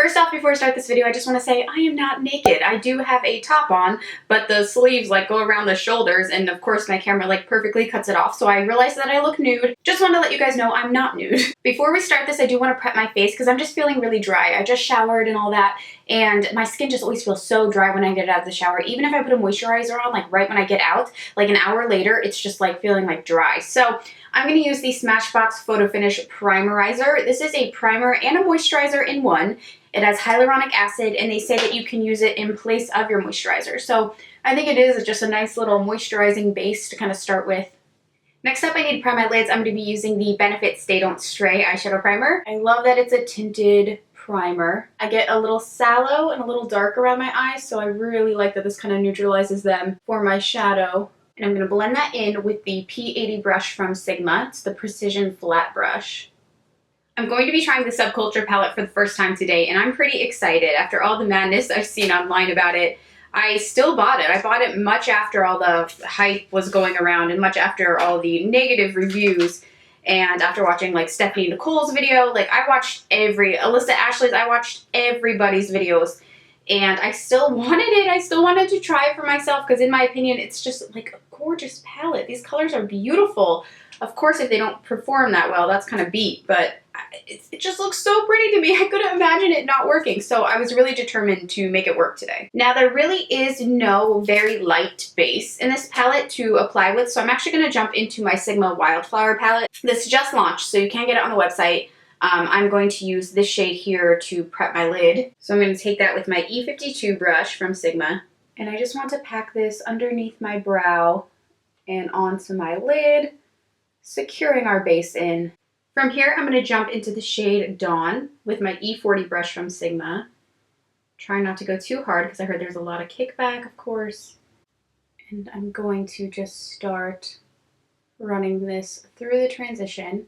First off, before I start this video, I just want to say I am not naked. I do have a top on, but the sleeves like go around the shoulders, and of course my camera like perfectly cuts it off, so I realized that I look nude. Just want to let you guys know I'm not nude. Before we start this, I do want to prep my face because I'm just feeling really dry. I just showered and all that, and my skin just always feels so dry when I get out of the shower. Even if I put a moisturizer on, like right when I get out, like an hour later, it's just like feeling like dry. So I'm going to use the Smashbox Photo Finish Primerizer. This is a primer and a moisturizer in one. It has hyaluronic acid, and they say that you can use it in place of your moisturizer. So I think it is just a nice little moisturizing base to kind of start with. Next up, I need to prime my lids. I'm going to be using the Benefit Stay Don't Stray eyeshadow primer. I love that it's a tinted primer. I get a little sallow and a little dark around my eyes, so I really like that this kind of neutralizes them for my shadow. And I'm going to blend that in with the P80 brush from Sigma. It's the Precision Flat Brush. I'm going to be trying the Subculture palette for the first time today, and I'm pretty excited. After all the madness I've seen online about it, I still bought it. I bought it much after all the hype was going around and much after all the negative reviews, and after watching like Stephanie Nicole's video. Like I watched Alyssa Ashley's, I watched everybody's videos, and I still wanted it. I still wanted to try it for myself because in my opinion, it's just like a gorgeous palette. These colors are beautiful. Of course, if they don't perform that well, that's kind of beat, but it just looks so pretty to me. I couldn't imagine it not working, so I was really determined to make it work today. Now, there really is no very light base in this palette to apply with, so I'm actually going to jump into my Sigma Wildflower palette. This just launched, so you can get it on the website. I'm going to use this shade here to prep my lid. So I'm going to take that with my E52 brush from Sigma, and I just want to pack this underneath my brow and onto my lid, securing our base in. From here, I'm going to jump into the shade Dawn with my E40 brush from Sigma. Try not to go too hard because I heard there's a lot of kickback, of course. And I'm going to just start running this through the transition.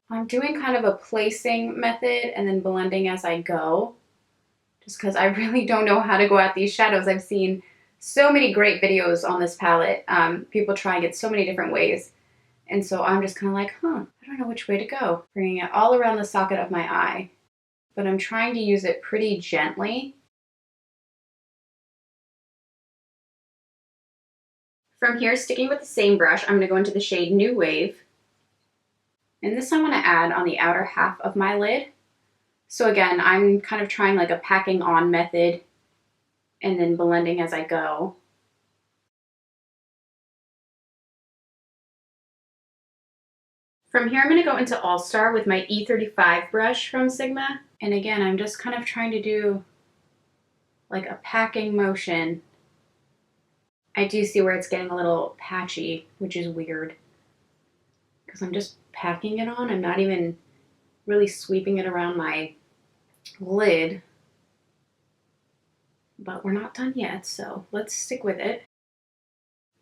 I'm doing kind of a placing method and then blending as I go, just because I really don't know how to go at these shadows. I've seen so many great videos on this palette, people trying it so many different ways. And so I'm just kind of like, I don't know which way to go. Bringing it all around the socket of my eye, but I'm trying to use it pretty gently. From here, sticking with the same brush, I'm going to go into the shade New Wave. And this I want to add on the outer half of my lid. So again, I'm kind of trying like a packing on method and then blending as I go. From here, I'm going to go into All Star with my E35 brush from Sigma. And again, I'm just kind of trying to do like a packing motion. I do see where it's getting a little patchy, which is weird, because I'm just packing it on. I'm not even really sweeping it around my lid. But we're not done yet, so let's stick with it.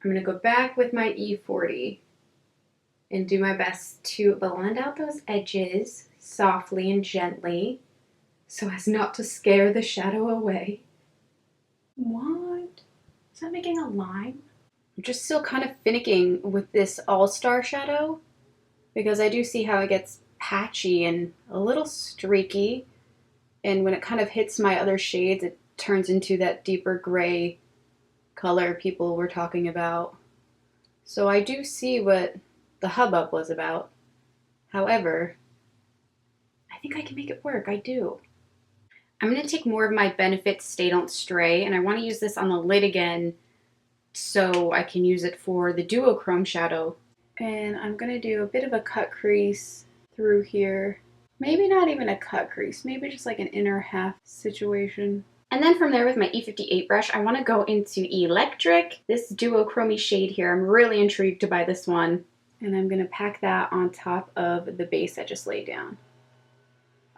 I'm going to go back with my E40. And do my best to blend out those edges softly and gently so as not to scare the shadow away. What? Is that making a line? I'm just still kind of finicking with this All-Star shadow because I do see how it gets patchy and a little streaky. And when it kind of hits my other shades, it turns into that deeper gray color people were talking about. So I do see what the hubbub was about. However, I think I can make it work. I do. I'm going to take more of my Benefit Stay Don't Stray, and I want to use this on the lid again so I can use it for the duochrome shadow. And I'm going to do a bit of a cut crease through here. Maybe not even a cut crease, maybe just like an inner half situation. And then from there with my E58 brush, I want to go into Electric, this duochrome shade here. I'm really intrigued by this one. And I'm going to pack that on top of the base I just laid down.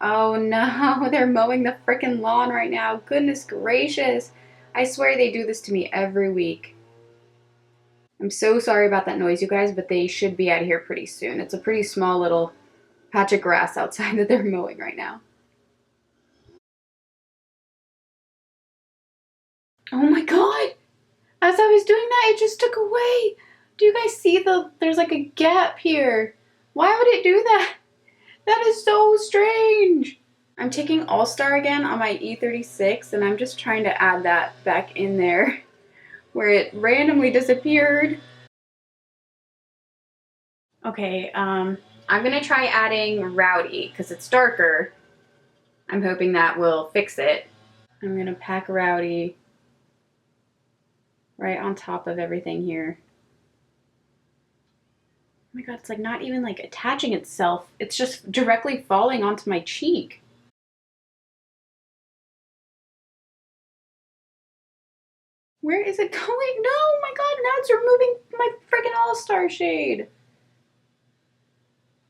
Oh no, they're mowing the frickin' lawn right now. Goodness gracious. I swear they do this to me every week. I'm so sorry about that noise, you guys, but they should be out of here pretty soon. It's a pretty small little patch of grass outside that they're mowing right now. Oh my god! As I was doing that, it just took away. Do you guys see there's like a gap here? Why would it do that? That is so strange. I'm taking All Star again on my E36, and I'm just trying to add that back in there where it randomly disappeared. Okay, I'm gonna try adding Rowdy because it's darker. I'm hoping that will fix it. I'm gonna pack Rowdy right on top of everything here. Oh my god, it's like not even like attaching itself. It's just directly falling onto my cheek. Where is it going? No, my god, now it's removing my freaking All-Star shade.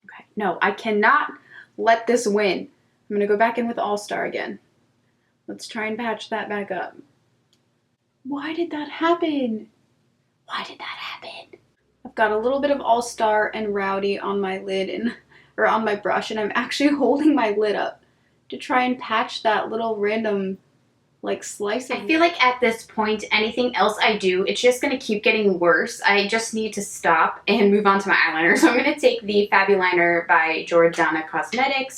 Okay, no, I cannot let this win. I'm gonna go back in with All-Star again. Let's try and patch that back up. Why did that happen? Why did that happen? I've got a little bit of All-Star and Rowdy on my lid or on my brush, and I'm actually holding my lid up to try and patch that little random like slice of. I feel like at this point, anything else I do, it's just gonna keep getting worse. I just need to stop and move on to my eyeliner. So I'm gonna take the Fabuliner by Jordana Cosmetics.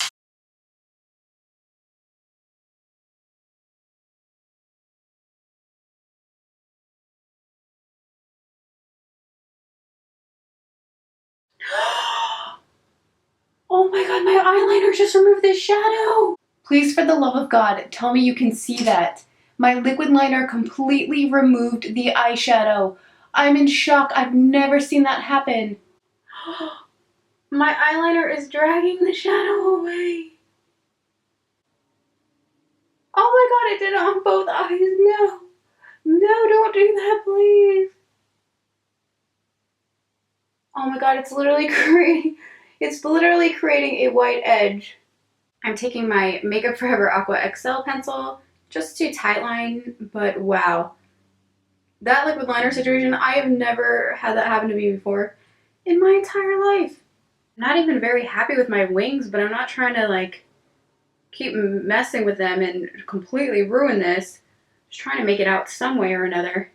Oh my god, my eyeliner just removed this shadow! Please, for the love of God, tell me you can see that. My liquid liner completely removed the eyeshadow. I'm in shock. I've never seen that happen. My eyeliner is dragging the shadow away. Oh my god, it did it on both eyes. No. No, don't do that, please. Oh my god, it's literally creating a white edge. I'm taking my Makeup Forever Aqua XL pencil just to tightline, but wow. That liquid liner situation, I have never had that happen to me before in my entire life. I'm not even very happy with my wings, but I'm not trying to like keep messing with them and completely ruin this. Just trying to make it out some way or another.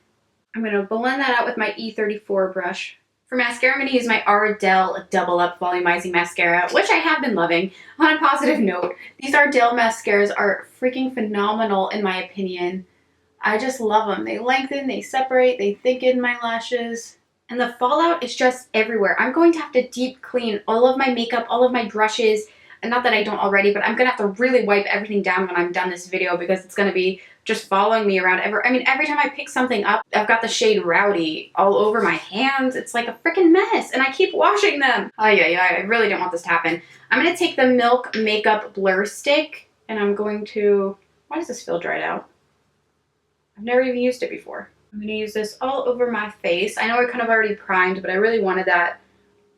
I'm going to blend that out with my E34 brush. For mascara, I'm going to use my Ardell Double Up Volumizing Mascara, which I have been loving. On a positive note, these Ardell mascaras are freaking phenomenal in my opinion. I just love them. They lengthen, they separate, they thicken my lashes. And the fallout is just everywhere. I'm going to have to deep clean all of my makeup, all of my brushes. And not that I don't already, but I'm going to have to really wipe everything down when I'm done this video because it's going to be just following me around. Every time I pick something up, I've got the shade Rowdy all over my hands. It's like a freaking mess, and I keep washing them. Oh yeah, I really don't want this to happen. I'm going to take the Milk Makeup Blur Stick, and I'm going to... Why does this feel dried out? I've never even used it before. I'm going to use this all over my face. I know I kind of already primed, but I really wanted that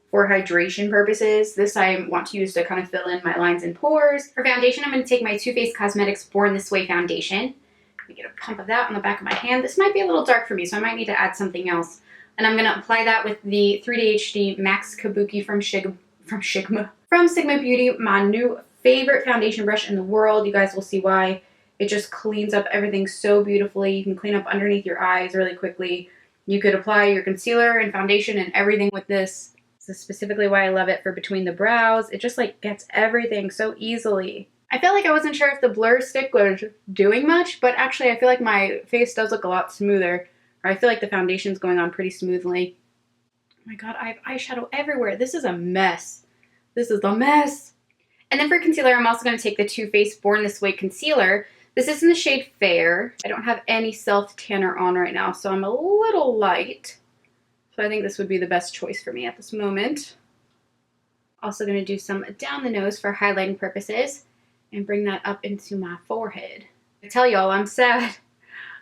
for hydration purposes. This I want to use to kind of fill in my lines and pores. For foundation, I'm going to take my Too Faced Cosmetics Born This Way foundation. Let me get a pump of that on the back of my hand. This might be a little dark for me, so I might need to add something else. And I'm going to apply that with the 3D HD Max Kabuki from Sigma Beauty, my new favorite foundation brush in the world. You guys will see why. It just cleans up everything so beautifully. You can clean up underneath your eyes really quickly. You could apply your concealer and foundation and everything with this. This is specifically why I love it for between the brows. It just like gets everything so easily. I felt like I wasn't sure if the blur stick was doing much, but actually I feel like my face does look a lot smoother. Or I feel like the foundation's going on pretty smoothly. Oh my god, I have eyeshadow everywhere. This is a mess. This is a mess. And then for concealer, I'm also going to take the Too Faced Born This Way concealer. This is in the shade Fair. I don't have any self-tanner on right now, so I'm a little light. So I think this would be the best choice for me at this moment. Also going to do some down the nose for highlighting purposes and bring that up into my forehead. I tell y'all, I'm sad.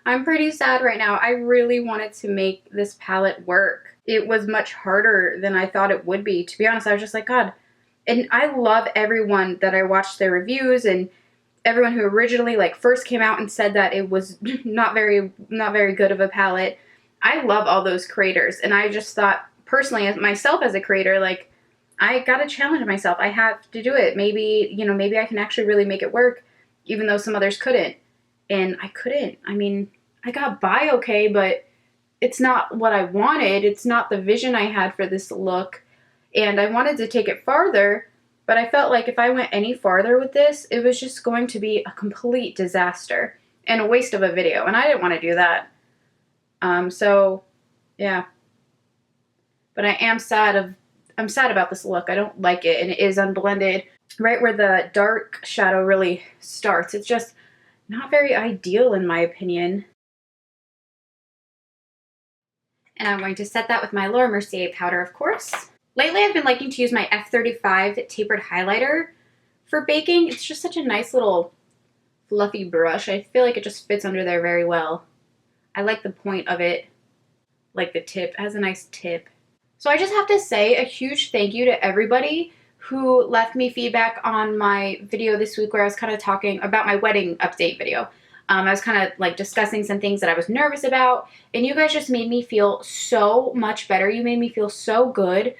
I'm pretty sad right now. I really wanted to make this palette work. It was much harder than I thought it would be. To be honest, I was just like, God. And I love everyone that I watched their reviews and everyone who originally like first came out and said that it was not very good of a palette. I love all those creators, and I just thought personally as myself as a creator, like I gotta challenge myself. I have to do it. Maybe, you know, maybe I can actually really make it work, even though some others couldn't. And I couldn't. I mean, I got by okay, but it's not what I wanted. It's not the vision I had for this look. And I wanted to take it farther, But I felt like if I went any farther with this, it was just going to be a complete disaster and a waste of a video, and I didn't want to do that. So yeah. But I'm sad about this look. I don't like it, and it is unblended right where the dark shadow really starts. It's just not very ideal in my opinion. And I'm going to set that with my Laura Mercier powder, of course. Lately, I've been liking to use my F35 tapered highlighter for baking. It's just such a nice little fluffy brush. I feel like it just fits under there very well. I like the point of it, like the tip. It has a nice tip. So I just have to say a huge thank you to everybody who left me feedback on my video this week where I was kind of talking about my wedding update video. I was kind of like discussing some things that I was nervous about, and you guys just made me feel so much better. You made me feel so good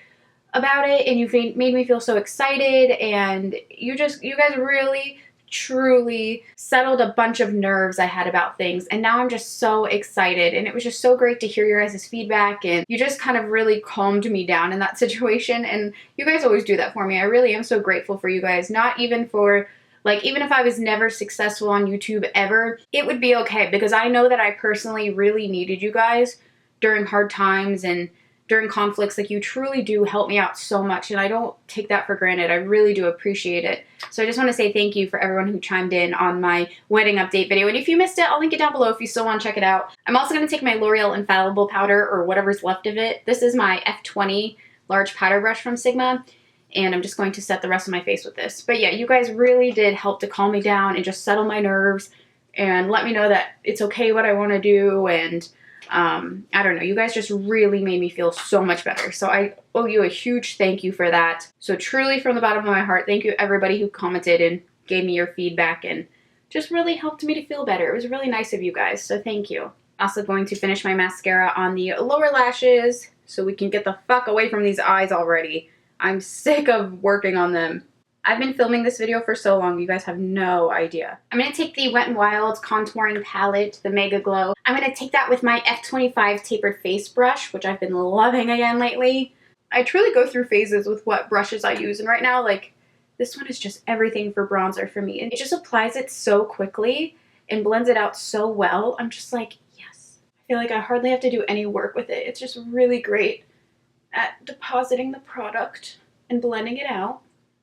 about it, and you made me feel so excited, and you guys really truly settled a bunch of nerves I had about things, and now I'm just so excited, and it was just so great to hear your guys' feedback, and you just kind of really calmed me down in that situation, and you guys always do that for me. I really am so grateful for you guys. Not even for, like, even if I was never successful on YouTube ever, it would be okay, because I know that I personally really needed you guys during hard times and during conflicts. Like, you truly do help me out so much, and I don't take that for granted. I really do appreciate it. So I just want to say thank you for everyone who chimed in on my wedding update video, and if you missed it, I'll link it down below if you still want to check it out. I'm also going to take my L'Oreal Infallible powder, or whatever's left of it. This is my F20 large powder brush from Sigma, and I'm just going to set the rest of my face with this. But yeah, you guys really did help to calm me down and just settle my nerves and let me know that it's okay what I want to do, and I don't know, you guys just really made me feel so much better. So I owe you a huge thank you for that. So truly from the bottom of my heart, thank you everybody who commented and gave me your feedback and just really helped me to feel better. It was really nice of you guys, so thank you. Also going to finish my mascara on the lower lashes so we can get the fuck away from these eyes already. I'm sick of working on them. I've been filming this video for so long, you guys have no idea. I'm going to take the Wet n Wild contouring palette, the Mega Glow. I'm going to take that with my F25 tapered face brush, which I've been loving again lately. I truly go through phases with what brushes I use, and right now, like, this one is just everything for bronzer for me. And it just applies it so quickly and blends it out so well. I'm just like, yes. I feel like I hardly have to do any work with it. It's just really great at depositing the product and blending it out.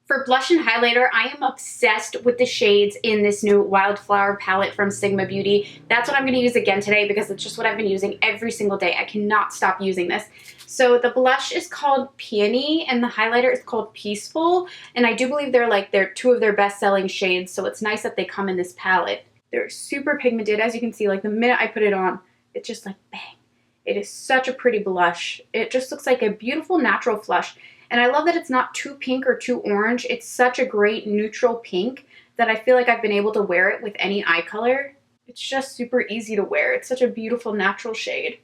For blush and highlighter, I am obsessed with the shades in this new Wildflower palette from Sigma Beauty. That's what I'm going to use again today because it's just what I've been using every single day. I cannot stop using this. So the blush is called Peony and the highlighter is called Peaceful. And I do believe they're two of their best-selling shades, so it's nice that they come in this palette. They're super pigmented. As you can see, like the minute I put it on, it's just like bang. It is such a pretty blush. It just looks like a beautiful natural flush. And I love that it's not too pink or too orange. It's such a great neutral pink that I feel like I've been able to wear it with any eye color. It's just super easy to wear. It's such a beautiful natural shade.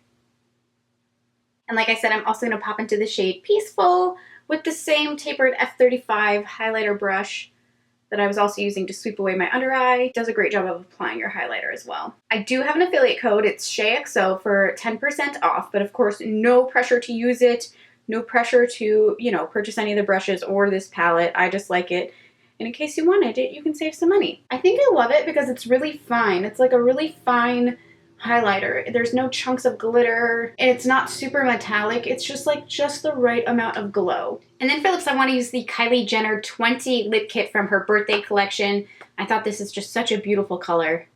And like I said, I'm also going to pop into the shade Peaceful with the same tapered F35 highlighter brush that I was also using to sweep away my under eye. It does a great job of applying your highlighter as well. I do have an affiliate code. It's SHAEXO for 10% off, but of course, no pressure to use it. No pressure to, you know, purchase any of the brushes or this palette. I just like it. And in case you wanted it, you can save some money. I think I love it because it's really fine. It's like a really fine highlighter. There's no chunks of glitter. It's not super metallic. It's just like just the right amount of glow. And then for lips, I want to use the Kylie Jenner 20 lip kit from her birthday collection. I thought this is just such a beautiful color.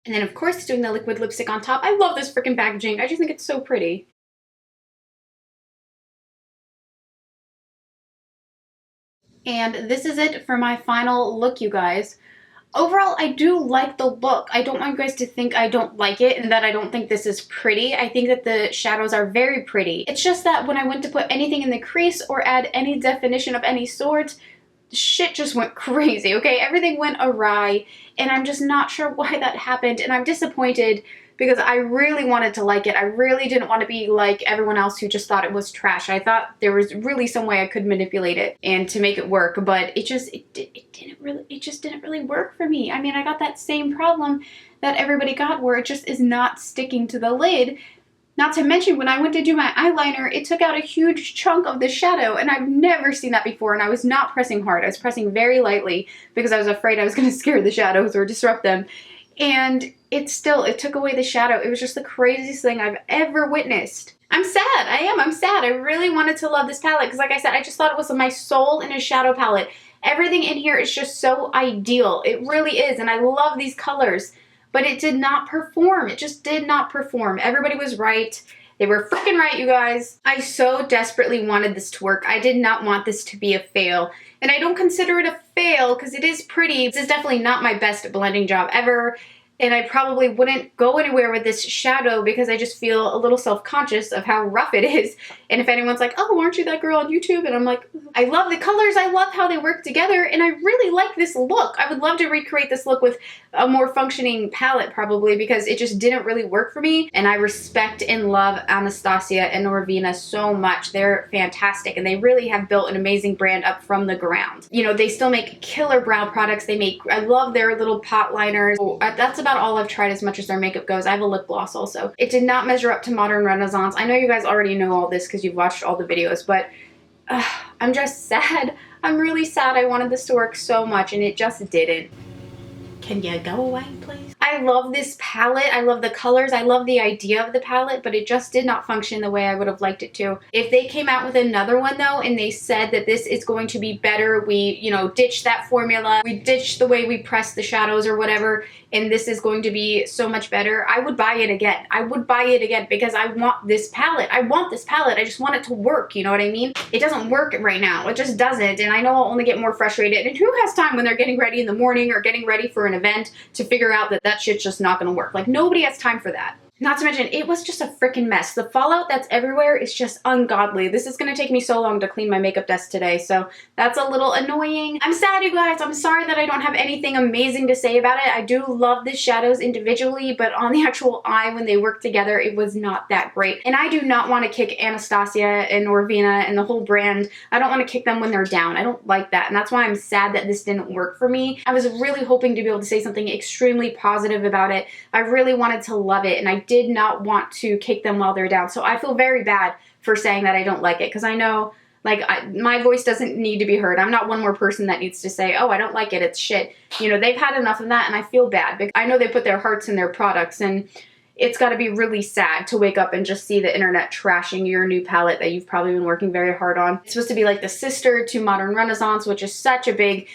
And then, of course, doing the liquid lipstick on top. I love this freaking packaging. I just think it's so pretty. And this is it for my final look, you guys. Overall, I do like the look. I don't want you guys to think I don't like it and that I don't think this is pretty. I think that the shadows are very pretty. It's just that when I went to put anything in the crease or add any definition of any sort, shit just went crazy, okay? Everything went awry, and I'm just not sure why that happened, and I'm disappointed because I really wanted to like it. I really didn't want to be like everyone else who just thought it was trash. I thought there was really some way I could manipulate it and to make it work, but it just didn't really work for me. I mean, I got that same problem that everybody got where it just is not sticking to the lid. Not to mention, when I went to do my eyeliner, it took out a huge chunk of the shadow, and I've never seen that before, and I was not pressing hard. I was pressing very lightly because I was afraid I was going to scare the shadows or disrupt them. And it took away the shadow. It was just the craziest thing I've ever witnessed. I'm sad. I'm sad. I really wanted to love this palette because, like I said, I just thought it was my soul in a shadow palette. Everything in here is just so ideal. It really is, and I love these colors. But it did not perform. It just did not perform. Everybody was right. They were freaking right, you guys. I so desperately wanted this to work. I did not want this to be a fail. And I don't consider it a fail because it is pretty. This is definitely not my best blending job ever. And I probably wouldn't go anywhere with this shadow because I just feel a little self-conscious of how rough it is. And if anyone's like, oh, aren't you that girl on YouTube? And I'm like, I love the colors. I love how they work together. And I really like this look. I would love to recreate this look with a more functioning palette probably because it just didn't really work for me. And I respect and love Anastasia and Norvina so much. They're fantastic. And they really have built an amazing brand up from the ground. You know, they still make killer brow products. I love their little pot liners. That's about all I've tried as much as their makeup goes. I have a lip gloss also. It did not measure up to Modern Renaissance. I know you guys already know all this because you've watched all the videos, but I'm just sad. I'm really sad. I wanted this to work so much and it just didn't. Can you go away, please? I love this palette. I love the colors. I love the idea of the palette, but it just did not function the way I would have liked it to. If they came out with another one though, and they said that this is going to be better, we, you know, ditch that formula, we ditch the way we press the shadows or whatever, and this is going to be so much better, I would buy it again. I would buy it again because I want this palette. I want this palette. I just want it to work, you know what I mean? It doesn't work right now. It just doesn't, and I know I'll only get more frustrated. And who has time when they're getting ready in the morning or getting ready for an event to figure out that that shit's just not gonna work? Like, nobody has time for that. Not to mention, it was just a freaking mess. The fallout that's everywhere is just ungodly. This is gonna take me so long to clean my makeup desk today, so that's a little annoying. I'm sad, you guys. I'm sorry that I don't have anything amazing to say about it. I do love the shadows individually, but on the actual eye, when they work together, it was not that great. And I do not want to kick Anastasia and Norvina and the whole brand. I don't want to kick them when they're down. I don't like that, and that's why I'm sad that this didn't work for me. I was really hoping to be able to say something extremely positive about it. I really wanted to love it, and I did not want to kick them while they're down. So I feel very bad for saying that I don't like it because I know, like, my voice doesn't need to be heard. I'm not one more person that needs to say, oh, I don't like it, it's shit. You know, they've had enough of that, and I feel bad because I know they put their hearts in their products, and it's got to be really sad to wake up and just see the internet trashing your new palette that you've probably been working very hard on. It's supposed to be like the sister to Modern Renaissance, which is such a big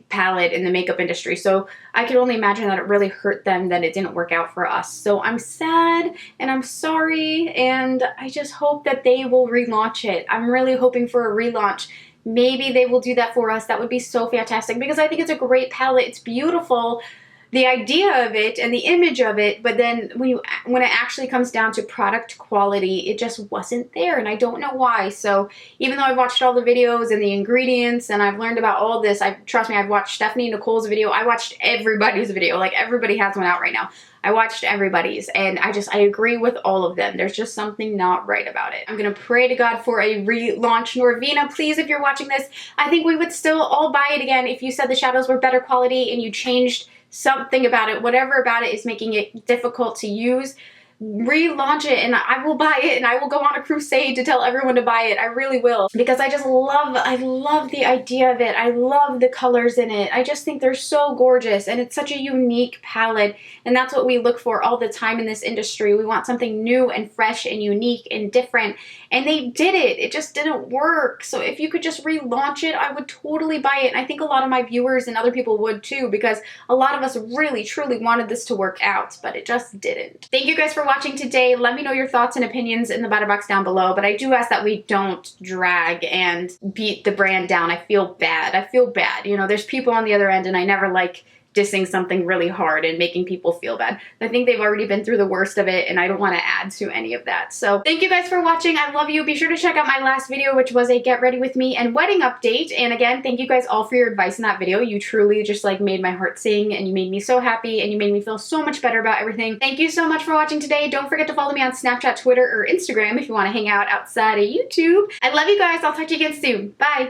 palette in the makeup industry. So I could only imagine that it really hurt them that it didn't work out for us. So I'm sad and I'm sorry, and I just hope that they will relaunch it. I'm really hoping for a relaunch. Maybe they will do that for us. That would be so fantastic because I think it's a great palette. It's beautiful, the idea of it and the image of it, but then when it actually comes down to product quality, it just wasn't there, and I don't know why. So even though I've watched all the videos and the ingredients and I've learned about all this, trust me, I've watched Stephanie Nicole's video. I watched everybody's video. Like, everybody has one out right now. I watched everybody's, and I agree with all of them. There's just something not right about it. I'm gonna pray to God for a relaunch. Norvina, please, if you're watching this, I think we would still all buy it again if you said the shadows were better quality and you changed something about it. Whatever about it is making it difficult to use, relaunch it, and I will buy it, and I will go on a crusade to tell everyone to buy it. I really will, because I love the idea of it. I love the colors in it. I just think they're so gorgeous, and it's such a unique palette, and that's what we look for all the time in this industry. We want something new and fresh and unique and different, and they did it. It just didn't work. So if you could just relaunch it, I would totally buy it, and I think a lot of my viewers and other people would too, because a lot of us really truly wanted this to work out, but it just didn't. Thank you guys for watching today. Let me know your thoughts and opinions in the bottom box down below, but I do ask that we don't drag and beat the brand down. I feel bad. I feel bad. You know, there's people on the other end, and I never like dissing something really hard and making people feel bad. I think they've already been through the worst of it, and I don't want to add to any of that. So thank you guys for watching. I love you. Be sure to check out my last video, which was a get ready with me and wedding update. And again, thank you guys all for your advice in that video. You truly just like made my heart sing, and you made me so happy, and you made me feel so much better about everything. Thank you so much for watching today. Don't forget to follow me on Snapchat, Twitter, or Instagram if you want to hang out outside of YouTube. I love you guys. I'll talk to you again soon. Bye.